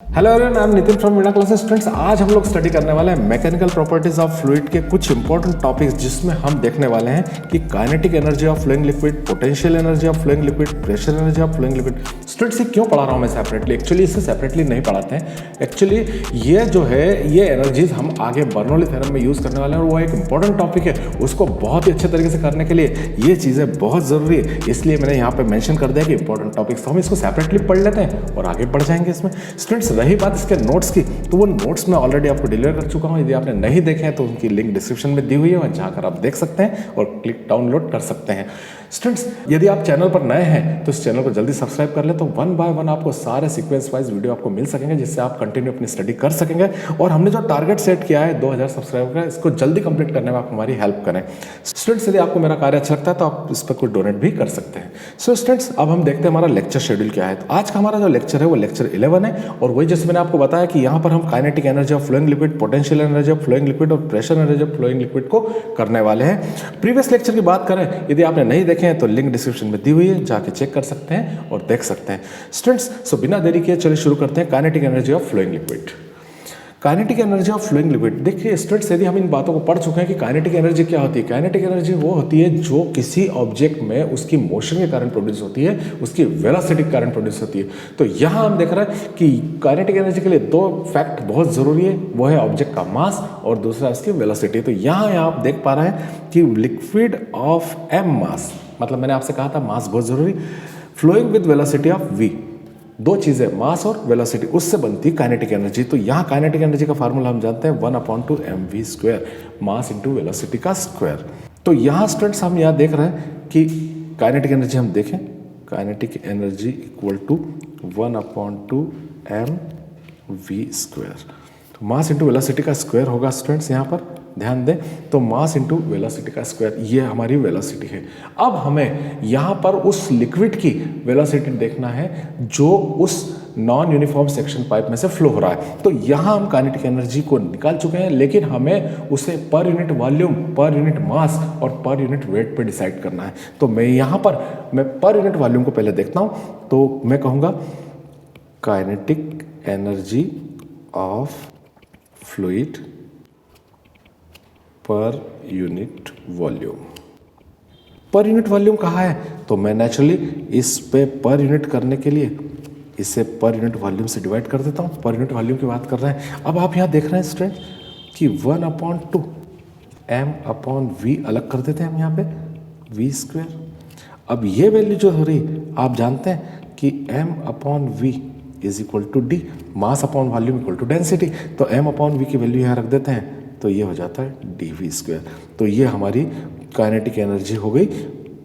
Hello everyone, I am Nitin from मीडा classes. Students, आज हम लोग स्टडी करने वाले हैं मैकेनिकल प्रॉपर्टीज ऑफ फ्लूइड के कुछ इंपॉर्टेंट टॉपिक्स, जिसमें हम देखने वाले हैं कि kinetic energy of flowing liquid, potential energy of flowing liquid, pressure energy of flowing liquid. Students, ये क्यों पढ़ा रहा हूँ मैं सेपरेटली? एक्चुअली इसे सेपरेटली नहीं पढ़ाते हैं। एक्चुअली ये जो है ये एनर्जीज हम आगे बर्नौली थ्योरम में यूज़ करने वाले हैं और वो एक इंपॉर्टेंट टॉपिक है। उसको बहुत ही अच्छे तरीके से करने के लिए ये चीज़ें बहुत ज़रूरी है, इसलिए मैंने यहाँ पे मेंशन कर दिया कि इंपॉर्टेंट टॉपिक्स। तो हम इसको सेपरेटली पढ़ लेते हैं और आगे बढ़ जाएंगे इसमें। स्टूडेंट्स, रही बात इसके नोट्स की, तो वो नोट्स मैं ऑलरेडी आपको डिलीवर कर चुका हूँ। यदि आपने नहीं देखे हैं तो उनकी लिंक डिस्क्रिप्शन में दी हुई है, वहाँ जाकर आप देख सकते हैं और क्लिक डाउनलोड कर सकते हैं। स्टूडेंट्स, यदि आप चैनल पर नए हैं तो इस चैनल को जल्दी सब्सक्राइब कर ले, तो वन बाय वन आपको सारे सीक्वेंस वाइज वीडियो आपको मिल सकेंगे, जिससे आप कंटिन्यू अपनी स्टडी कर सकेंगे। और हमने जो टारगेट सेट किया है 2000 सब्सक्राइबर का, इसको जल्दी कंप्लीट करने में आप हमारी हेल्प करें। स्टूडेंट्स, यदि आपको मेरा कार्य अच्छा लगता है तो आप इस पर कोई डोनेट भी कर सकते हैं। सो स्टूडेंट्स, अब हम देखते हैं हमारा लेक्चर शेड्यूल क्या है। तो आज का हमारा जो लेक्चर है वो लेक्चर 11 है, और वही जैसे मैंने आपको बताया कि यहाँ पर हम kinetic energy of flowing liquid, potential energy of flowing liquid और pressure energy of flowing liquid को करने वाले हैं। प्रीवियस लेक्चर की बात करें, यदि आपने नहीं देखे हैं तो लिंक डिस्क्रिप्शन में दी हुई है, जाके चेक कर सकते हैं और देख सकते हैं। स्टूडेंट्स, सो बिना देरी किए चलिए शुरू करते हैं kinetic energy of flowing liquid. Kinetic energy of flowing liquid, देखिए स्टूडेंट्स, यदि हम इन बातों को पढ़ चुके हैं कि काइनेटिक एनर्जी क्या होती है। काइनेटिक एनर्जी वो होती है जो किसी ऑब्जेक्ट में उसकी मोशन के कारण प्रोड्यूस होती है, उसकी वेलोसिटी के कारण प्रोड्यूस होती है। तो यहाँ हम देख रहे हैं कि काइनेटिक एनर्जी के लिए दो फैक्ट बहुत जरूरी है, वो है ऑब्जेक्ट का मास और दूसरा उसकी वेलोसिटी। तो यहाँ आप देख पा रहे हैं कि लिक्विड ऑफ एम मास, मतलब मैंने आपसे कहा था मास बहुत जरूरी, flowing with velocity of V, दो चीजें मास और वेलोसिटी, उससे बनती काइनेटिक एनर्जी। तो यहाँ काइनेटिक एनर्जी का फार्मूला हम जानते हैं 1/2mv², मास इंटू वेलोसिटी का स्क्वायर। तो यहाँ स्टूडेंट्स हम यहाँ देख रहे हैं कि काइनेटिक एनर्जी हम देखें, kinetic energy equal to 1/2mv²। तो मास इंटू वेलोसिटी का स्क्वायर होगा स्टूडेंट्स, यहाँ पर ध्यान दें। तो मास इंटू वेलोसिटी का स्क्वायर, ये हमारी वेलोसिटी है। अब हमें यहाँ पर उस लिक्विड की वेलोसिटी देखना है जो उस नॉन यूनिफॉर्म सेक्शन पाइप में से फ्लो हो रहा है। तो यहाँ हम काइनेटिक एनर्जी को निकाल चुके हैं, लेकिन हमें उसे per unit volume, per unit mass और पर यूनिट वेट पे डिसाइड करना है। तो मैं यहाँ पर यूनिट वॉल्यूम को पहले देखता हूँ। तो मैं कहूँगा kinetic energy of fluid per unit volume. Per unit volume कहाँ है? तो मैं नेचुरली इस पे पर यूनिट करने के लिए इसे पर यूनिट वॉल्यूम से डिवाइड कर देता हूँ। पर यूनिट वॉल्यूम की बात कर रहे हैं। अब आप यहाँ देख रहे हैं स्टूडेंट कि 1/2m/v अलग कर देते हैं हम यहाँ पे v²। अब ये वैल्यू जो हो रही, आप जानते हैं कि m/v is equal to D, mass upon volume equal to density. तो m/v की वैल्यू यहाँ रख देते हैं, तो ये हो जाता है dv²। तो ये हमारी काइनेटिक एनर्जी हो गई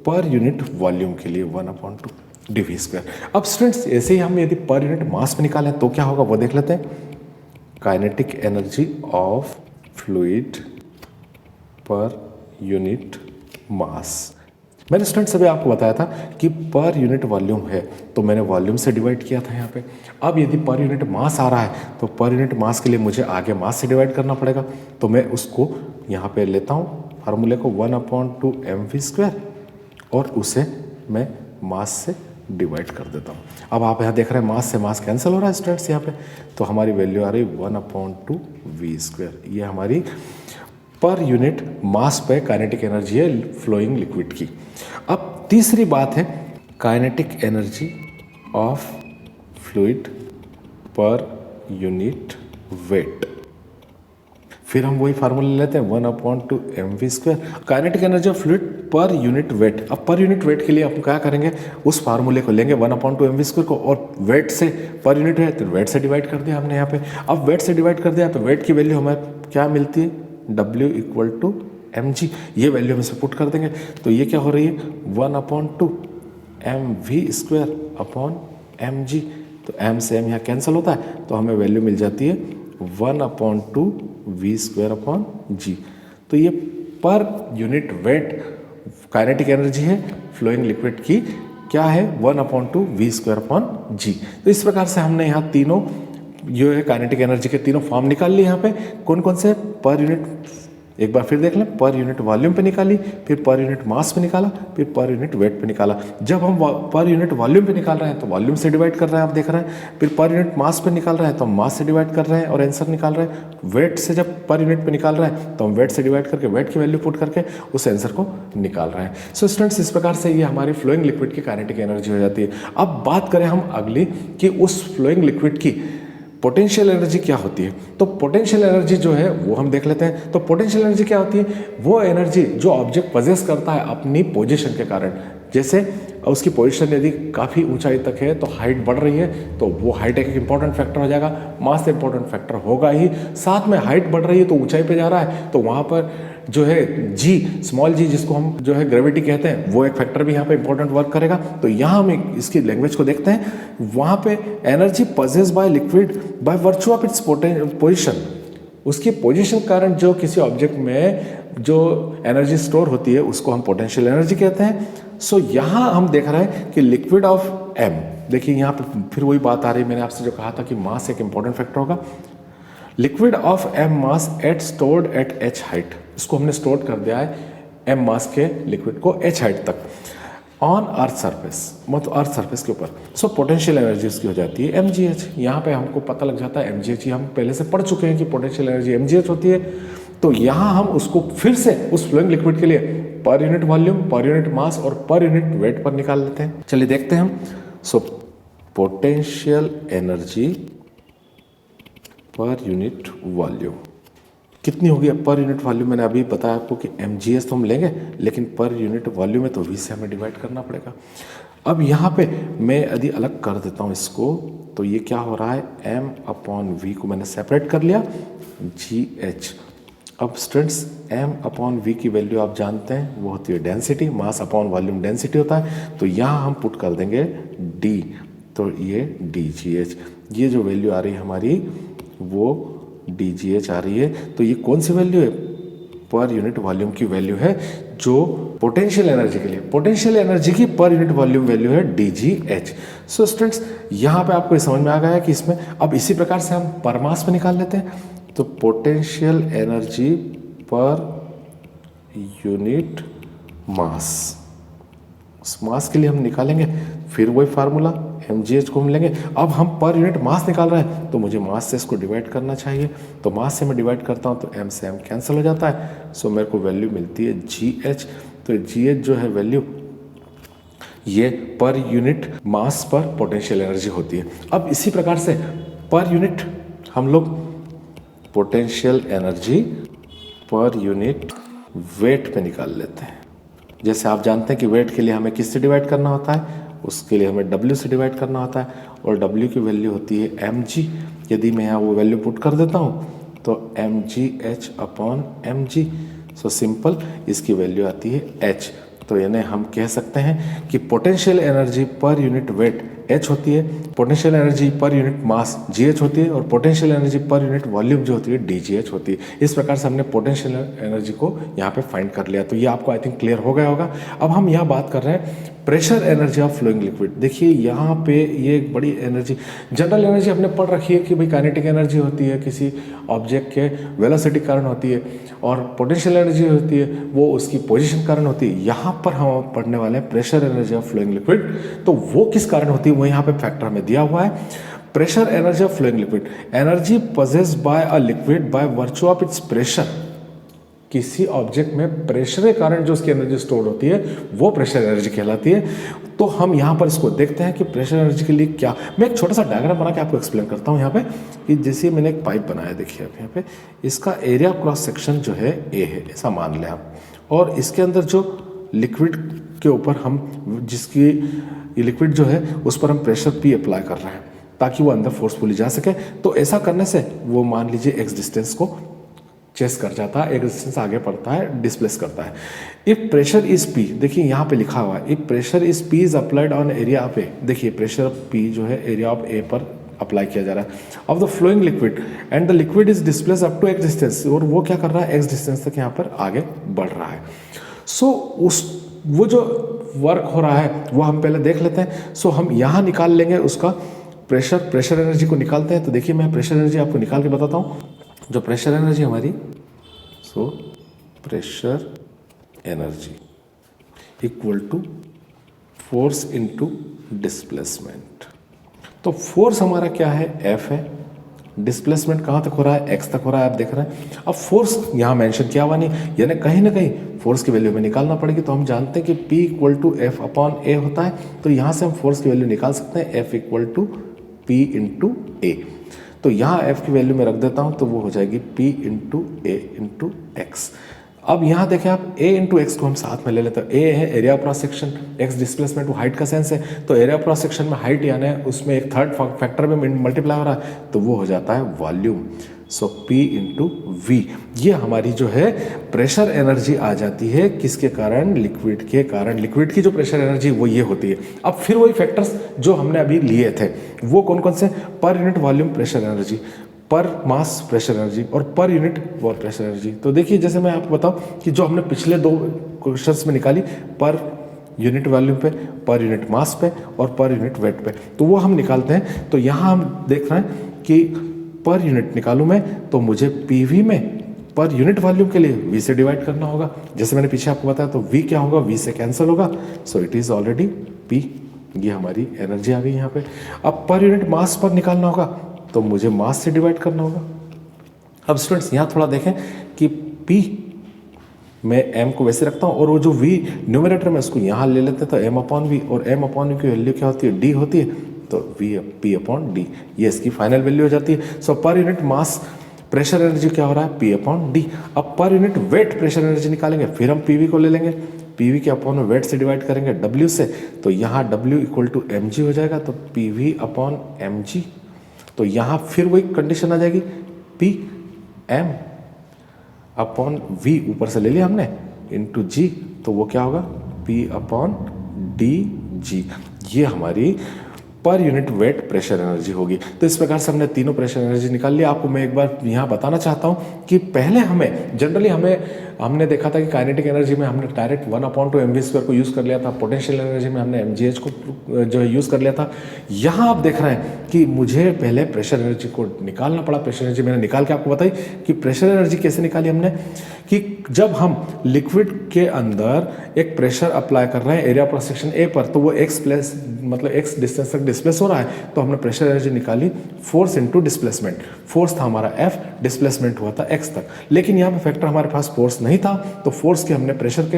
पर यूनिट वॉल्यूम के लिए 1/2dv²। अब स्टूडेंट्स, ऐसे ही हम यदि पर यूनिट मास में निकालें तो क्या होगा वो देख लेते हैं। Kinetic energy of fluid per unit mass, मैंने स्टूडेंट्स अभी आपको बताया था कि पर यूनिट वॉल्यूम है, तो मैंने वॉल्यूम से डिवाइड किया था यहाँ पे। अब यदि पर यूनिट मास आ रहा है तो पर यूनिट मास के लिए मुझे आगे मास से डिवाइड करना पड़ेगा। तो मैं उसको यहाँ पे लेता हूँ फार्मूले को 1/2mv² और उसे मैं मास से डिवाइड कर देता हूँ। अब आप यहाँ देख रहे हैं मास से मास कैंसिल हो रहा है स्टूडेंट्स यहाँ पे, तो हमारी वैल्यू आ रही 1/2v²। ये हमारी पर यूनिट मास पे काइनेटिक एनर्जी है फ्लोइंग लिक्विड की। अब तीसरी बात है kinetic energy of fluid per unit weight. फिर हम वही फार्मूला लेते हैं 1/2mv², kinetic energy of fluid per unit weight. अब पर यूनिट वेट के लिए हम क्या करेंगे, उस फार्मूले को लेंगे 1/2mv² को, और वेट से पर यूनिट है तो वेट से डिवाइड कर दिया हमने यहाँ पे। अब वेट से डिवाइड कर दिया तो वेट की वैल्यू हमें क्या मिलती है, W = mg। ये वैल्यू हम इसे पुट कर देंगे, तो ये क्या हो रही है 1/2mv²/mg। तो m से m यहाँ कैंसिल होता है, तो हमें वैल्यू मिल जाती है 1/2v²/g। तो ये per unit weight kinetic energy है फ्लोइंग लिक्विड की, क्या है 1/2v²/g। तो इस प्रकार से हमने यहाँ तीनों जो है काइनेटिक एनर्जी के तीनों फॉर्म निकाल लिए। यहाँ पे कौन कौन से, पर यूनिट एक बार फिर देख लें, पर यूनिट वॉल्यूम पे निकाली, फिर पर यूनिट मास पे निकाला, फिर पर यूनिट वेट पे निकाला। जब हम पर यूनिट वॉल्यूम पे निकाल रहे हैं तो वॉल्यूम से डिवाइड कर रहे हैं, आप देख रहे हैं। फिर पर यूनिट मास पे निकाल रहे हैं तो हम मास से डिवाइड कर रहे हैं और आंसर निकाल रहे हैं। वेट से जब पर यूनिट पे निकाल रहे हैं तो हम वेट से डिवाइड करके वेट की वैल्यू पुट करके उस आंसर को निकाल रहे हैं। सो स्टूडेंट्स, इस प्रकार से ये हमारी फ्लोइंग लिक्विड की काइनेटिक एनर्जी हो जाती है। अब बात करें हम अगली कि उस फ्लोइंग लिक्विड की पोटेंशियल एनर्जी क्या होती है। तो पोटेंशियल एनर्जी जो है वो हम देख लेते हैं। तो पोटेंशियल एनर्जी क्या होती है? वो एनर्जी जो ऑब्जेक्ट पजेस करता है अपनी पोजीशन के कारण। जैसे उसकी पोजीशन यदि काफ़ी ऊंचाई तक है तो हाइट बढ़ रही है तो वो हाइट एक इंपॉर्टेंट फैक्टर हो जाएगा, मास इंपॉर्टेंट फैक्टर होगा ही। साथ में हाइट बढ़ रही है तो ऊंचाई पे जा रहा है तो वहाँ पर जो है जी, स्मॉल जी, जिसको हम जो है ग्रेविटी कहते हैं, वो एक फैक्टर भी यहाँ पे इंपॉर्टेंट वर्क करेगा। तो यहाँ हम इसकी लैंग्वेज को देखते हैं। वहाँ पे energy possess by liquid by virtue of its position, उसकी पोजीशन के कारण जो किसी ऑब्जेक्ट में जो एनर्जी स्टोर होती है उसको हम पोटेंशियल एनर्जी कहते हैं। सो यहाँ हम देख रहे हैं कि लिक्विड ऑफ एम, देखिए यहाँ पे फिर वही बात आ रही है, मैंने आपसे जो कहा था कि मास एक इंपॉर्टेंट फैक्टर होगा। Liquid of M mass at stored at H height, इसको हमने स्टोर कर दिया है एम मास के लिक्विड को एच हाइट तक ऑन अर्थ सरफेस, मतलब अर्थ सरफेस के ऊपर। सो पोटेंशियल एनर्जी उसकी हो जाती है mgh। यहाँ पे हमको पता लग जाता है mgh, हम पहले से पढ़ चुके हैं कि पोटेंशियल एनर्जी mgh होती है। तो यहाँ हम उसको फिर से उस फ्लोइंग लिक्विड के लिए per unit volume, per unit mass और पर यूनिट वेट पर निकाल लेते हैं। चलिए देखते हैं हम। So potential energy per unit volume कितनी होगी? पर यूनिट वॉल्यूम मैंने अभी बताया आपको कि mgh तो हम लेंगे, लेकिन पर यूनिट वॉल्यूम है तो v से हमें डिवाइड करना पड़ेगा। अब यहाँ पे मैं यदि अलग कर देता हूँ इसको, तो ये क्या हो रहा है, m/v को मैंने सेपरेट कर लिया, gh। अब स्टूडेंट्स m/v की वैल्यू आप जानते हैं, वो होती है डेंसिटी, मास अपॉन वॉल्यूम डेंसिटी होता है। तो यहाँ हम पुट कर देंगे d, तो ये dgh, ये जो वैल्यू आ रही है हमारी वो dgh आ रही है। तो ये कौन सी वैल्यू है? पर यूनिट वॉल्यूम की वैल्यू है, जो पोटेंशियल एनर्जी के लिए, पोटेंशियल एनर्जी की पर यूनिट वॉल्यूम वैल्यू है dgh। सो स्टूडेंट्स, यहाँ पे आपको समझ में आ गया है कि इसमें अब इसी प्रकार से हम पर मास पे निकाल लेते हैं। तो potential energy per unit mass, उस मास के लिए हम निकालेंगे फिर वही फार्मूला mgh को हम लेंगे। अब हम पर यूनिट मास निकाल रहे हैं तो मुझे मास से इसको डिवाइड करना चाहिए। तो मास से मैं डिवाइड करता हूँ तो m से m कैंसिल हो जाता है। सो मेरे को वैल्यू मिलती है gh। तो gh जो है वैल्यू, ये पर यूनिट मास पर पोटेंशियल एनर्जी होती है। अब इसी प्रकार से पर यूनिट हम लोग potential energy per unit weight पे निकाल लेते हैं। जैसे आप जानते हैं कि वेट के लिए हमें किससे डिवाइड करना होता है, उसके लिए हमें W से डिवाइड करना होता है और W की वैल्यू होती है mg। यदि मैं यहाँ वो वैल्यू पुट कर देता हूँ तो mgh/mg। सो सिंपल, इसकी वैल्यू आती है h। तो यानी हम कह सकते हैं कि potential energy per unit weight h होती है, potential energy per unit mass gh होती है और potential energy per unit volume जो होती है dgh होती है। इस प्रकार से हमने पोटेंशियल एनर्जी को यहाँ पे फाइंड कर लिया। तो ये आपको आई थिंक क्लियर हो गया होगा। अब हम यहाँ बात कर रहे हैं pressure energy of flowing liquid. देखिए यहाँ पे ये एक बड़ी एनर्जी, जनरल एनर्जी हमने पढ़ रखी है कि भाई काइनेटिक एनर्जी होती है किसी ऑब्जेक्ट के वेलोसिटी कारण होती है, और पोटेंशियल एनर्जी होती है वो उसकी पोजीशन कारण होती है। यहाँ पर हम पढ़ने वाले हैं pressure energy of flowing liquid. तो वो किस कारण होती है वो यहाँ पे फैक्टर हमें दिया हुआ है। Pressure energy of flowing liquid, energy possessed by a liquid by virtue of its pressure. किसी ऑब्जेक्ट में प्रेशर के कारण जो उसकी एनर्जी स्टोर होती है वो प्रेशर एनर्जी कहलाती है। तो हम यहाँ पर इसको देखते हैं कि प्रेशर एनर्जी के लिए क्या, मैं एक छोटा सा डायग्राम बना के आपको एक्सप्लेन करता हूँ यहाँ पे कि जैसे मैंने एक पाइप बनाया, देखिए आप यहाँ पे, इसका एरिया क्रॉस सेक्शन जो है ए है, ऐसा मान लें आप, और इसके अंदर जो लिक्विड के ऊपर हम जिसकी लिक्विड जो है उस पर हम प्रेशर P अप्लाई कर रहे हैं ताकि वो अंदर फोर्सफुली जा सके। तो ऐसा करने से वो मान लीजिए एक्स डिस्टेंस को चेस कर जाता है, एक डिस्टेंस आगे बढ़ता है, डिस्प्लेस करता है। इफ प्रेशर इज P, देखिए यहाँ पे लिखा हुआ है, if pressure is P is applied on area of A. देखिए प्रेशर P जो है एरिया ऑफ ए पर अप्लाई किया जा रहा है of the flowing liquid and the liquid is displace up to X distance, और वो क्या कर रहा है, एक्स डिस्टेंस तक यहाँ पर आगे बढ़ रहा है। सो वो जो वर्क हो रहा है वो हम पहले देख लेते हैं। सो हम यहाँ निकाल लेंगे उसका प्रेशर एनर्जी को निकालते हैं। तो देखिए मैं प्रेशर एनर्जी आपको निकाल के बताता हूँ। जो प्रेशर एनर्जी हमारी, so pressure energy equal to force into displacement. तो फोर्स हमारा क्या है, F है। डिस्प्लेसमेंट कहाँ तक हो रहा है, x तक हो रहा है, आप देख रहे हैं। अब फोर्स यहाँ मेंशन किया हुआ नहीं, यानी कहीं ना कहीं फोर्स की वैल्यू में निकालना पड़ेगी। तो हम जानते हैं कि P equal to F upon A होता है। तो यहाँ से हम फोर्स की वैल्यू निकाल सकते हैं, F equal to P into A. तो यहाँ F की वैल्यू में रख देता हूँ, तो वो हो जाएगी P इंटू ए इंटू एक्स। अब यहाँ देखें आप, a इंटू एक्स को हम साथ में ले लेते हैं। a है area of cross section, x displacement वो हाइट का सेंस है। तो एरिया ऑफ क्रॉस सेक्शन में हाइट यानी उसमें एक थर्ड फैक्टर में मल्टीप्लाई हो रहा है, तो वो हो जाता है volume. So p into V, ये हमारी जो है प्रेशर एनर्जी आ जाती है। किसके कारण, लिक्विड के कारण। लिक्विड की जो प्रेशर एनर्जी वो ये होती है। अब फिर वही फैक्टर्स जो हमने अभी लिए थे वो कौन कौन से, per unit volume pressure energy, पर मास प्रेशर एनर्जी और per unit wall pressure energy. तो देखिए जैसे मैं आपको बताऊं कि जो हमने पिछले 2 क्वेश्चंस में निकाली, पर यूनिट वॉल्यूम पे, पर यूनिट मास पे और पर यूनिट वेट पे, तो वो हम निकालते हैं। तो यहाँ हम देख रहे हैं कि पर यूनिट निकालूं मैं, तो मुझे पीवी में पर यूनिट वॉल्यूम के लिए v से डिवाइड करना होगा। जैसे मैंने पीछे आपको बताया, तो v क्या होगा, v से कैंसिल होगा। So it is already p, ये हमारी एनर्जी आ गई यहाँ पे। अब पर यूनिट मास पर निकालना होगा, तो मुझे मास से डिवाइड करना होगा। अब स्टूडेंट्स यहाँ थोड़ा देखें कि P मैं m को वैसे रखता हूँ और वो जो v न्यूमरेटर में उसको यहाँ ले लेते हैं, तो m अपॉन वी, और m अपॉन वी की वैल्यू क्या होती है, d होती है। तो P अपॉन डी, ये इसकी फाइनल वैल्यू हो जाती है। सो per unit mass pressure energy क्या हो रहा है, P अपॉन डी। अब per unit weight pressure energy निकालेंगे, फिर हम PV को ले लेंगे, PV के अपॉन वेट से डिवाइड करेंगे W से, तो यहाँ W इक्वल टू mg हो जाएगा। तो PV अपॉन mg, तो यहाँ फिर वही कंडीशन आ जाएगी, P m अपॉन V ऊपर से ले लिया हमने इंटू G, तो वो क्या होगा, P अपॉन डी जी। ये हमारी per unit weight pressure energy होगी। तो इस प्रकार से हमने तीनों प्रेशर एनर्जी निकाल लिया। आपको मैं एक बार यहाँ बताना चाहता हूँ कि पहले हमें जनरली हमने देखा था कि काइनेटिक एनर्जी में हमने डायरेक्ट 1/2 mv² को यूज़ कर लिया था। पोटेंशियल एनर्जी में हमने mgh को जो है यूज़ कर लिया था। यहाँ आप देख रहे हैं कि मुझे पहले प्रेशर एनर्जी को निकालना पड़ा। प्रेशर एनर्जी मैंने निकाल के आपको बताई कि प्रेशर एनर्जी कैसे निकाली हमने, कि जब हम लिक्विड के अंदर एक प्रेशर अप्लाई कर रहे हैं एरिया क्रॉस सेक्शन ए पर, तो वो एक्स प्लस मतलब एक्स डिस्टेंस तक डिस्प्लेस हो रहा है, तो हमने प्रेशर एनर्जी निकाली फोर्स इनटू डिस्प्लेसमेंट। फोर्स था हमारा F, डिस्प्लेसमेंट हुआ था x तक। लेकिन यहाँ पे फैक्टर हमारे पास फोर्स नहीं था, तो फोर्स के हमने प्रेशर के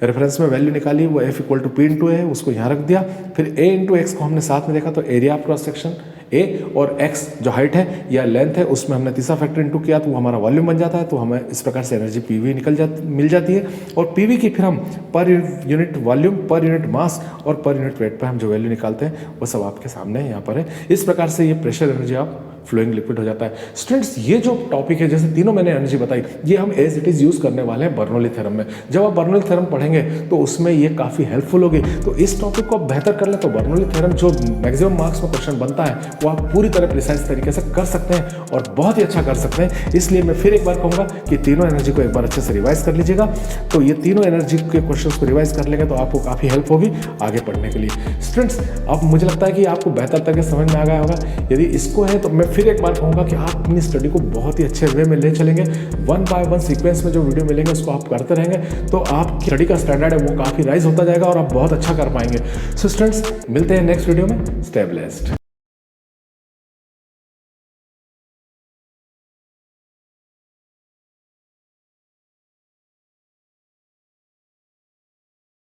रेफरेंस में वैल्यू निकाली, वो F equal to P into A, उसको यहाँ रख दिया। फिर A इंटू एक्स को हमने साथ में देखा, तो area of cross section A और x जो हाइट है या लेंथ है, उसमें हमने तीसरा फैक्टर इंटू किया, तो वो हमारा वॉल्यूम बन जाता है। तो हमें इस प्रकार से एनर्जी PV मिल जाती है। और PV की फिर हम per unit volume, per unit mass और पर यूनिट वेट पर हम जो वैल्यू निकालते हैं वो सब आपके सामने यहाँ पर है। इस प्रकार से ये प्रेशर एनर्जी आप फ्लोइंग लिक्विड हो जाता है। स्टूडेंट्स, ये जो टॉपिक है, जैसे तीनों मैंने एनर्जी बताई, ये हम एज इट इज़ यूज़ करने वाले हैं बर्नौली थ्योरम में। जब आप बर्नौली थ्योरम पढ़ेंगे तो उसमें ये काफ़ी हेल्पफुल होगी। तो इस टॉपिक को आप बेहतर कर लें तो बर्नौली थ्योरम जो मैक्सिमम मार्क्स में क्वेश्चन बनता है वो आप पूरी तरह प्रिसाइज तरीके से कर सकते हैं और बहुत ही अच्छा कर सकते हैं। इसलिए मैं फिर एक बार कहूँगा कि तीनों एनर्जी को एक बार अच्छे से रिवाइज कर लीजिएगा। तो ये तीनों एनर्जी के क्वेश्चन को रिवाइज कर लेंगे तो आपको काफ़ी हेल्प होगी आगे पढ़ने के लिए। स्टूडेंट्स, अब मुझे लगता है कि आपको बेहतर तरीके से समझ में आ गया होगा। यदि इसको है तो मैं फिर एक बार कहूँगा कि आप अपनी स्टडी को बहुत ही अच्छे वे में ले चलेंगे। 1 बाय 1 सीक्वेंस में जो वीडियो मिलेंगे उसको आप करते रहेंगे तो आपकी स्टडी का स्टैंडर्ड है वो काफ़ी राइज होता जाएगा और आप बहुत अच्छा कर पाएंगे। सो स्टूडेंट्स, मिलते हैं नेक्स्ट वीडियो में। Stay blessed.